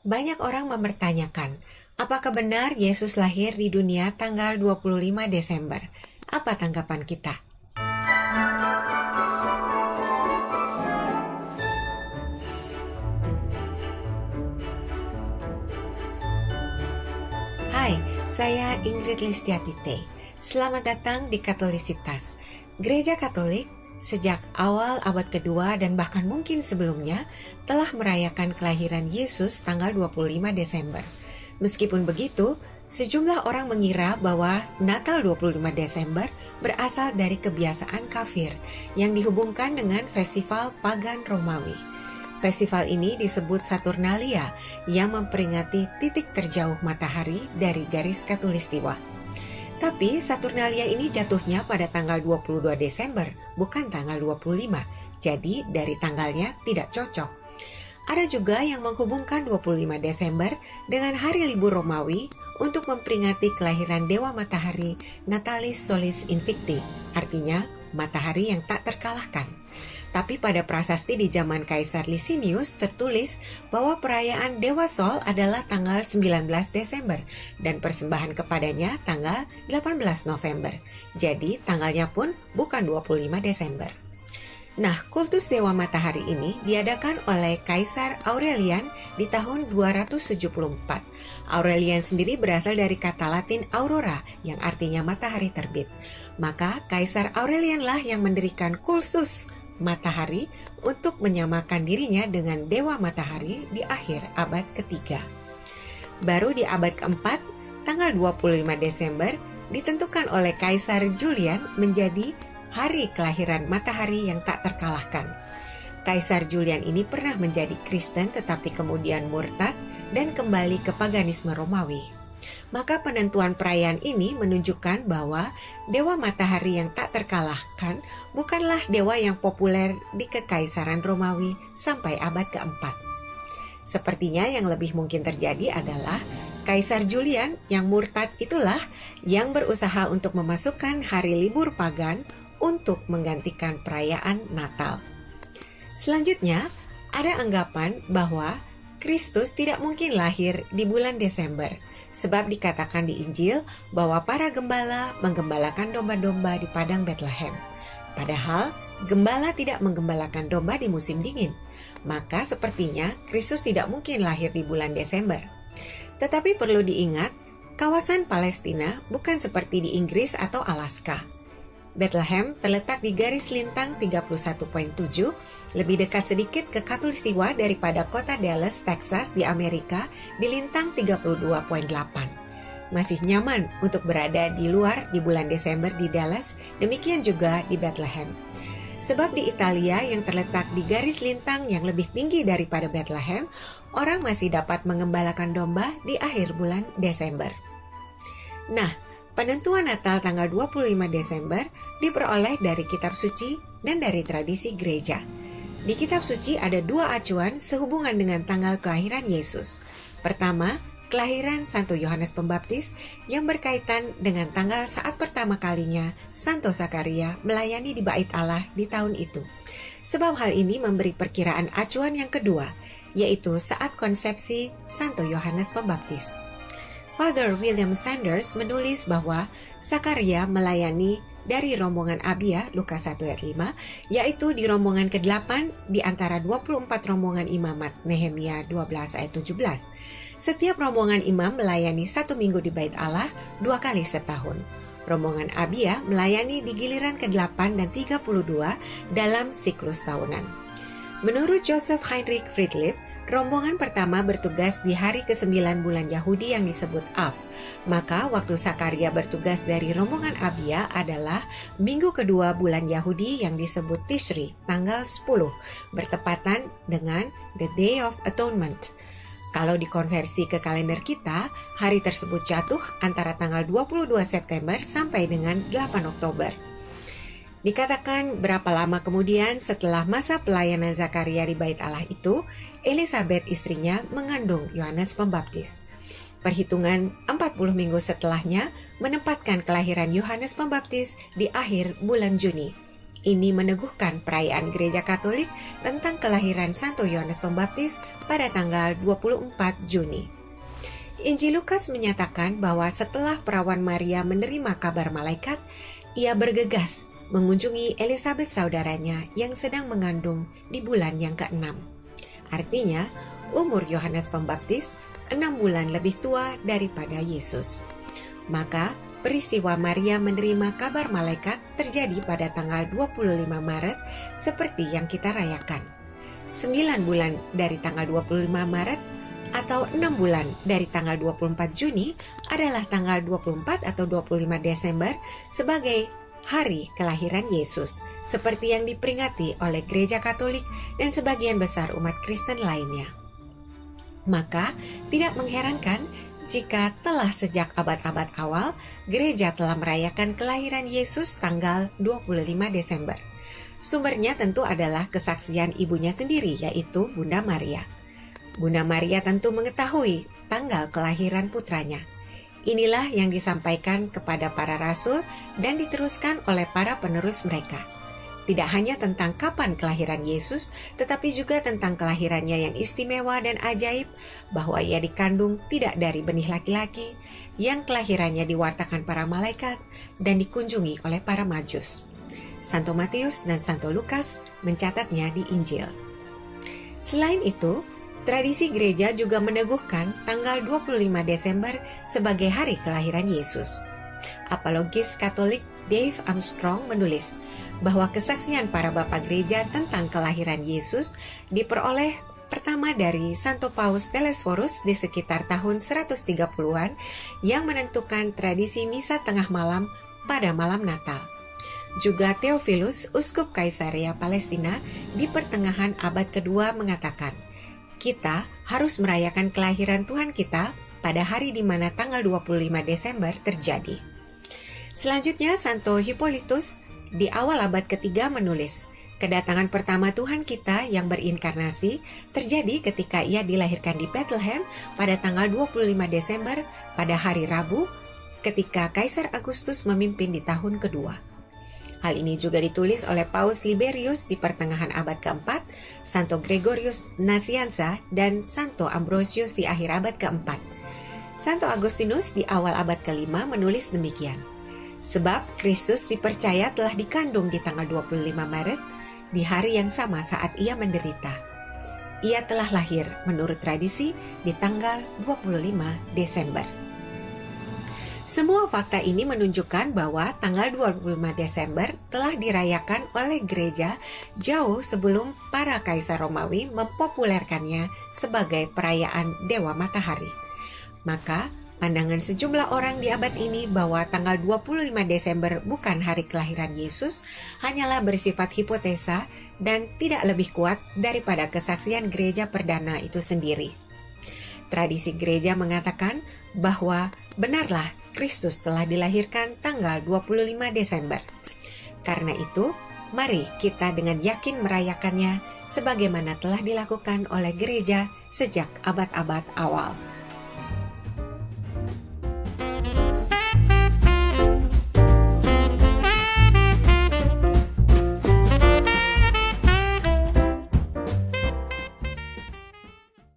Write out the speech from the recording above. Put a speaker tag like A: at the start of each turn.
A: Banyak orang mempertanyakan, apakah benar Yesus lahir di dunia tanggal 25 Desember? Apa tanggapan kita? Hai, saya Ingrid Listiatite. Selamat datang di Katolisitas. Gereja Katolik sejak awal abad kedua dan bahkan mungkin sebelumnya telah merayakan kelahiran Yesus tanggal 25 Desember. Meskipun begitu, sejumlah orang mengira bahwa Natal 25 Desember berasal dari kebiasaan kafir yang dihubungkan dengan festival pagan Romawi. Festival ini disebut Saturnalia yang memperingati titik terjauh matahari dari garis khatulistiwa. Tapi Saturnalia ini jatuhnya pada tanggal 22 Desember, bukan tanggal 25. Jadi dari tanggalnya tidak cocok. Ada juga yang menghubungkan 25 Desember dengan hari libur Romawi untuk memperingati kelahiran Dewa Matahari Natalis Solis Invicti, artinya matahari yang tak terkalahkan. Tapi pada prasasti di zaman Kaisar Licinius tertulis bahwa perayaan Dewa Sol adalah tanggal 19 Desember dan persembahan kepadanya tanggal 18 November. Jadi tanggalnya pun bukan 25 Desember. Nah, kultus Dewa Matahari ini diadakan oleh Kaisar Aurelian di tahun 274. Aurelian sendiri berasal dari kata Latin aurora yang artinya matahari terbit. Maka Kaisar Aurelian lah yang mendirikan kultus matahari untuk menyamakan dirinya dengan Dewa Matahari di akhir abad ketiga. Baru di abad keempat, tanggal 25 Desember ditentukan oleh Kaisar Julian menjadi hari kelahiran matahari yang tak terkalahkan. Kaisar Julian ini pernah menjadi Kristen tetapi kemudian murtad dan kembali ke paganisme Romawi. Maka penentuan perayaan ini menunjukkan bahwa Dewa Matahari yang tak terkalahkan bukanlah dewa yang populer di Kekaisaran Romawi sampai abad keempat. Sepertinya yang lebih mungkin terjadi adalah Kaisar Julian yang murtad itulah yang berusaha untuk memasukkan hari libur pagan untuk menggantikan perayaan Natal. Selanjutnya, ada anggapan bahwa Kristus tidak mungkin lahir di bulan Desember. Sebab dikatakan di Injil bahwa para gembala menggembalakan domba-domba di padang Bethlehem. Padahal gembala tidak menggembalakan domba di musim dingin. Maka sepertinya Kristus tidak mungkin lahir di bulan Desember. Tetapi perlu diingat, kawasan Palestina bukan seperti di Inggris atau Alaska. Bethlehem terletak di garis lintang 31.7, lebih dekat sedikit ke khatulistiwa daripada kota Dallas, Texas di Amerika di lintang 32.8. Masih nyaman untuk berada di luar di bulan Desember di Dallas, demikian juga di Bethlehem. Sebab di Italia yang terletak di garis lintang yang lebih tinggi daripada Bethlehem, orang masih dapat mengembalakan domba di akhir bulan Desember. Nah, penentuan Natal tanggal 25 Desember diperoleh dari kitab suci dan dari tradisi gereja. Di kitab suci ada dua acuan sehubungan dengan tanggal kelahiran Yesus. Pertama, kelahiran Santo Yohanes Pembaptis yang berkaitan dengan tanggal saat pertama kalinya Santo Zakaria melayani di Bait Allah di tahun itu. Sebab hal ini memberi perkiraan acuan yang kedua, yaitu saat konsepsi Santo Yohanes Pembaptis. Father William Sanders menulis bahwa Zakaria melayani dari rombongan Abia, Lukas 1 ayat 5, yaitu di rombongan ke-8 di antara 24 rombongan imamat, Nehemia 12 ayat 17. Setiap rombongan imam melayani 1 minggu di Bait Allah 2 kali setahun. Rombongan Abia melayani di giliran ke-8 dan 32 dalam siklus tahunan. Menurut Joseph Heinrich Friedrich, rombongan pertama bertugas di hari ke-9 bulan Yahudi yang disebut Av. Maka waktu Zakaria bertugas dari rombongan Abia adalah minggu kedua bulan Yahudi yang disebut Tishri, tanggal 10, bertepatan dengan The Day of Atonement. Kalau dikonversi ke kalender kita, hari tersebut jatuh antara tanggal 22 September sampai dengan 8 Oktober. Dikatakan berapa lama kemudian setelah masa pelayanan Zakaria di Bait Allah itu, Elisabeth istrinya mengandung Yohanes Pembaptis. Perhitungan 40 minggu setelahnya menempatkan kelahiran Yohanes Pembaptis di akhir bulan Juni. Ini meneguhkan perayaan Gereja Katolik tentang kelahiran Santo Yohanes Pembaptis pada tanggal 24 Juni. Injil Lukas menyatakan bahwa setelah perawan Maria menerima kabar malaikat, ia bergegas mengunjungi Elizabeth saudaranya yang sedang mengandung di bulan yang ke-6. Artinya, umur Yohanes Pembaptis 6 bulan lebih tua daripada Yesus. Maka, peristiwa Maria menerima kabar malaikat terjadi pada tanggal 25 Maret seperti yang kita rayakan. 9 bulan dari tanggal 25 Maret atau 6 bulan dari tanggal 24 Juni adalah tanggal 24 atau 25 Desember sebagai hari kelahiran Yesus, seperti yang diperingati oleh Gereja Katolik dan sebagian besar umat Kristen lainnya. Maka, tidak mengherankan jika telah sejak abad-abad awal, gereja telah merayakan kelahiran Yesus tanggal 25 Desember. Sumbernya tentu adalah kesaksian ibunya sendiri, yaitu Bunda Maria. Bunda Maria tentu mengetahui tanggal kelahiran putranya. Inilah yang disampaikan kepada para rasul dan diteruskan oleh para penerus mereka. Tidak hanya tentang kapan kelahiran Yesus, tetapi juga tentang kelahirannya yang istimewa dan ajaib, bahwa ia dikandung tidak dari benih laki-laki, yang kelahirannya diwartakan para malaikat dan dikunjungi oleh para majus. Santo Matius dan Santo Lukas mencatatnya di Injil. Selain itu, tradisi gereja juga meneguhkan tanggal 25 Desember sebagai hari kelahiran Yesus. Apologis Katolik Dave Armstrong menulis bahwa kesaksian para bapak gereja tentang kelahiran Yesus diperoleh pertama dari Santo Paus Telesforus di sekitar tahun 130-an yang menentukan tradisi misa tengah malam pada malam Natal. Juga Theophilus, uskup Kaisarea Palestina di pertengahan abad kedua mengatakan, kita harus merayakan kelahiran Tuhan kita pada hari di mana tanggal 25 Desember terjadi. Selanjutnya, Santo Hippolytus di awal abad ketiga menulis, kedatangan pertama Tuhan kita yang berinkarnasi terjadi ketika ia dilahirkan di Bethlehem pada tanggal 25 Desember pada hari Rabu ketika Kaisar Agustus memimpin di tahun kedua. Hal ini juga ditulis oleh Paus Liberius di pertengahan abad keempat, Santo Gregorius Nazianza, dan Santo Ambrosius di akhir abad keempat. Santo Agustinus di awal abad kelima menulis demikian. Sebab Kristus dipercaya telah dikandung di tanggal 25 Maret, di hari yang sama saat ia menderita. Ia telah lahir menurut tradisi di tanggal 25 Desember. Semua fakta ini menunjukkan bahwa tanggal 25 Desember telah dirayakan oleh gereja jauh sebelum para kaisar Romawi mempopulerkannya sebagai perayaan Dewa Matahari. Maka, pandangan sejumlah orang di abad ini bahwa tanggal 25 Desember bukan hari kelahiran Yesus hanyalah bersifat hipotesa dan tidak lebih kuat daripada kesaksian gereja perdana itu sendiri. Tradisi gereja mengatakan bahwa benarlah Kristus telah dilahirkan tanggal 25 Desember. Karena itu, mari kita dengan yakin merayakannya sebagaimana telah dilakukan oleh gereja sejak abad-abad awal.